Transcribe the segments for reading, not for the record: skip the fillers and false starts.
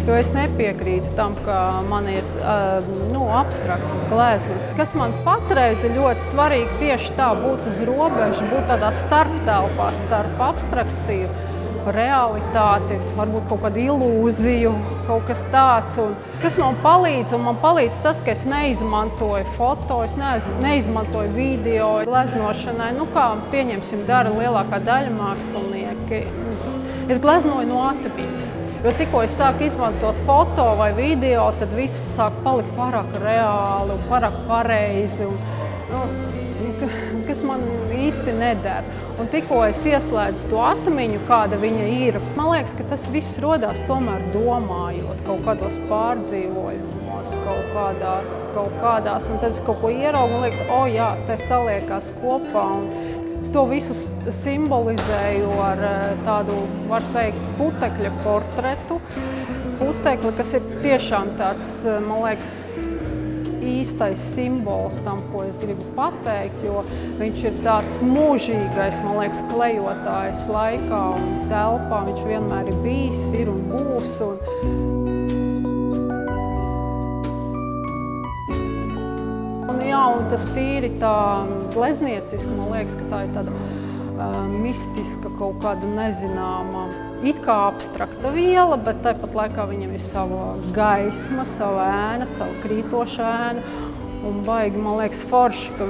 Jo es nepiekrītu tam, ka man ir abstraktas gleznas. Kas man patreiz ir ļoti svarīgi tieši tā būt uz robežas, būt tādā starptelpā, starp abstrakciju, realitāti, varbūt kaut kādu ilūziju, kaut kas tāds. Un kas man palīdz tas, ka es neizmantoju foto, es neizmantoju video gleznošanai, kā pieņemsim dara lielākā daļa mākslinieki. Es gleznoju no atmiņas, jo tikko es sāku izmantot foto vai video, tad viss sāk palikt pārāk reāli un pārāk pareizi, kas man īsti neder. Un tikko es ieslēdzu to atmiņu, kāda viņa ir, man liekas, ka tas viss rodās tomēr domājot, kaut kādos pārdzīvojumos, kaut kādās, un tad es kaut ko ieraugu un liekas, jā, te saliekās kopā. Un es to visu simbolizēju ar tādu, var teikt, putekļa portretu. Putekli, kas ir tiešām tāds, man liekas, īstais simbols tam, ko es gribu pateikt, jo viņš ir tāds mūžīgais, man liekas, klejotājs laikā un telpā. Viņš vienmēr ir bijis, ir un būs. Un tas tīri tā gleznieciski, man liekas, ka tā ir tāda mistiska, kaut kāda nezināma, it kā abstrakta viela, bet tāpat laikā viņam ir sava gaisma, sava ēna, sava krītoša ēna. Un baigi, man liekas, forši, ka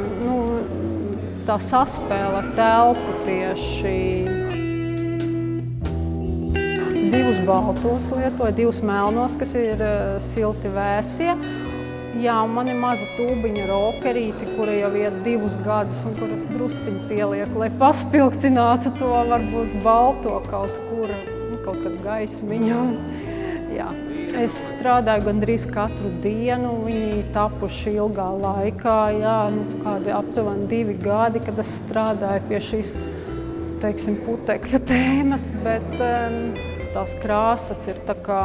tā saspēle telpu tieši. Divus baltos lietoju, divus melnos, kas ir silti vēsie. Jā, un man ir maza tūbiņa rokerīte, kura jau iet 2 gadus un kuras drusciņi pieliek, lai paspilgtinātu to varbūt balto kaut kādu gaismiņu. Jā. Es strādāju gandrīz katru dienu, viņi tapuši ilgā laikā, kādi aptuveni 2 gadi, kad es strādāju pie šīs, teiksim, putekļu tēmas, bet tās krāsas ir tā kā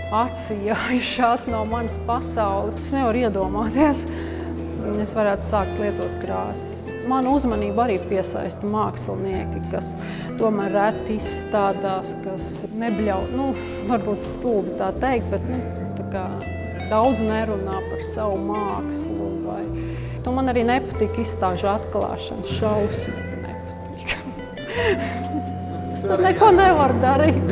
atsijājušās no manas pasaules. Es nevaru iedomāties, es varētu sākt lietot krāsas. Manu uzmanību arī piesaista mākslinieki, kas tomēr reti izstādās, kas nebļauj, varbūt stulbi tā teikt, bet daudz nerunā par savu mākslu. Man arī nepatīk izstāžu atklāšana, šausmīgi nepatīk. Tad neko nevar darīt.